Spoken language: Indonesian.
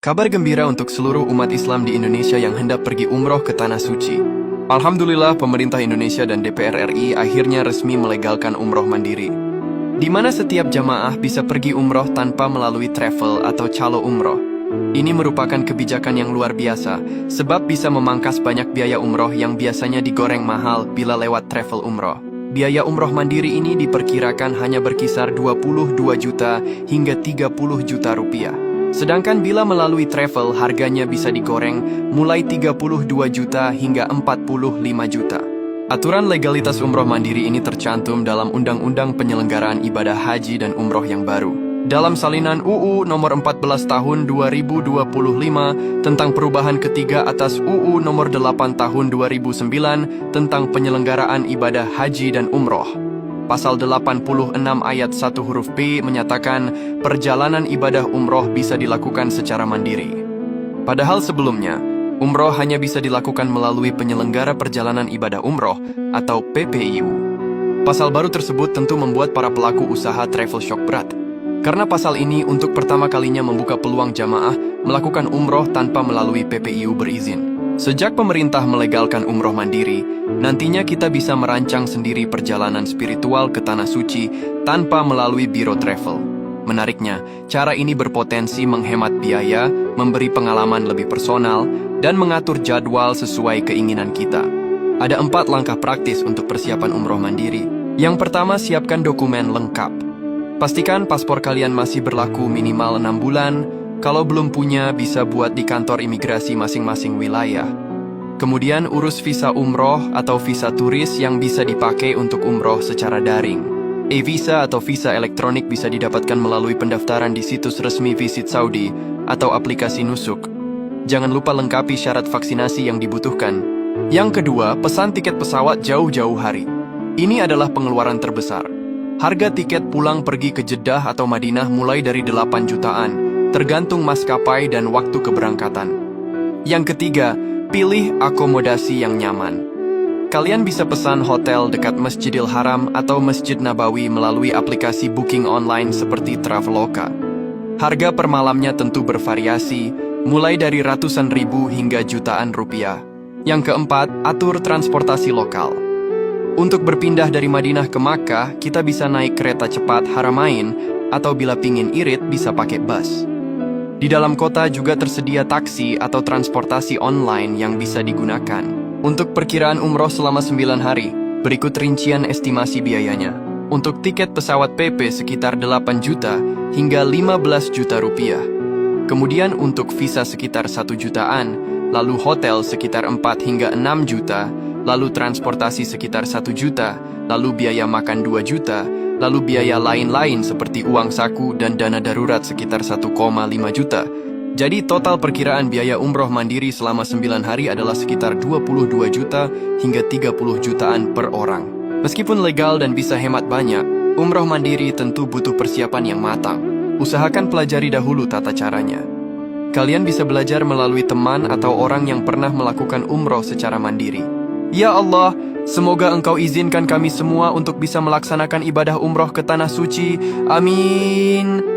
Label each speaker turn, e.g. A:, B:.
A: Kabar gembira untuk seluruh umat Islam di Indonesia yang hendak pergi umroh ke Tanah Suci. Alhamdulillah, pemerintah Indonesia dan DPR RI akhirnya resmi melegalkan umroh mandiri, di mana setiap jamaah bisa pergi umroh tanpa melalui travel atau calo umroh. Ini merupakan kebijakan yang luar biasa, sebab bisa memangkas banyak biaya umroh yang biasanya digoreng mahal bila lewat travel umroh. Biaya umroh mandiri ini diperkirakan hanya berkisar 22 juta hingga 30 juta rupiah. Sedangkan bila melalui travel, harganya bisa digoreng mulai 32 juta hingga 45 juta. Aturan legalitas umroh mandiri ini tercantum dalam Undang-Undang Penyelenggaraan Ibadah Haji dan Umroh yang baru. Dalam salinan UU nomor 14 tahun 2025 tentang perubahan ketiga atas UU nomor 8 tahun 2009 tentang penyelenggaraan ibadah haji dan umroh. Pasal 86 ayat 1 huruf B menyatakan perjalanan ibadah umroh bisa dilakukan secara mandiri. Padahal sebelumnya, umroh hanya bisa dilakukan melalui penyelenggara perjalanan ibadah umroh atau PPIU. Pasal baru tersebut tentu membuat para pelaku usaha travel shock berat. Karena pasal ini untuk pertama kalinya membuka peluang jamaah melakukan umroh tanpa melalui PPIU berizin. Sejak pemerintah melegalkan umroh mandiri, nantinya kita bisa merancang sendiri perjalanan spiritual ke Tanah Suci tanpa melalui biro travel. Menariknya, cara ini berpotensi menghemat biaya, memberi pengalaman lebih personal, dan mengatur jadwal sesuai keinginan kita. Ada 4 langkah praktis untuk persiapan umroh mandiri. Yang pertama, siapkan dokumen lengkap. Pastikan paspor kalian masih berlaku minimal 6 bulan. Kalau belum punya, bisa buat di kantor imigrasi masing-masing wilayah. Kemudian urus visa umroh atau visa turis yang bisa dipakai untuk umroh secara daring. E-visa atau visa elektronik bisa didapatkan melalui pendaftaran di situs resmi Visit Saudi atau aplikasi Nusuk. Jangan lupa lengkapi syarat vaksinasi yang dibutuhkan. Yang kedua, pesan tiket pesawat jauh-jauh hari. Ini adalah pengeluaran terbesar. Harga tiket pulang pergi ke Jeddah atau Madinah mulai dari 8 jutaan. Tergantung maskapai dan waktu keberangkatan. Yang ketiga, pilih akomodasi yang nyaman. Kalian bisa pesan hotel dekat Masjidil Haram atau Masjid Nabawi melalui aplikasi booking online seperti Traveloka. Harga per malamnya tentu bervariasi, mulai dari ratusan ribu hingga jutaan rupiah. Yang keempat, atur transportasi lokal. Untuk berpindah dari Madinah ke Makkah, kita bisa naik kereta cepat Haramain atau bila pingin irit bisa pakai bus. Di dalam kota juga tersedia taksi atau transportasi online yang bisa digunakan. Untuk perkiraan umroh selama 9 hari, berikut rincian estimasi biayanya. Untuk tiket pesawat PP sekitar 8 juta hingga 15 juta rupiah. Kemudian untuk visa sekitar 1 jutaan, lalu hotel sekitar 4 hingga 6 juta, lalu transportasi sekitar 1 juta, lalu biaya makan 2 juta, lalu biaya lain-lain seperti uang saku dan dana darurat sekitar 1,5 juta. Jadi total perkiraan biaya umroh mandiri selama 9 hari adalah sekitar 22 juta hingga 30 jutaan per orang. Meskipun legal dan bisa hemat banyak, umroh mandiri tentu butuh persiapan yang matang. Usahakan pelajari dahulu tata caranya. Kalian bisa belajar melalui teman atau orang yang pernah melakukan umroh secara mandiri. Ya Allah, semoga Engkau izinkan kami semua untuk bisa melaksanakan ibadah umroh ke Tanah Suci. Amin.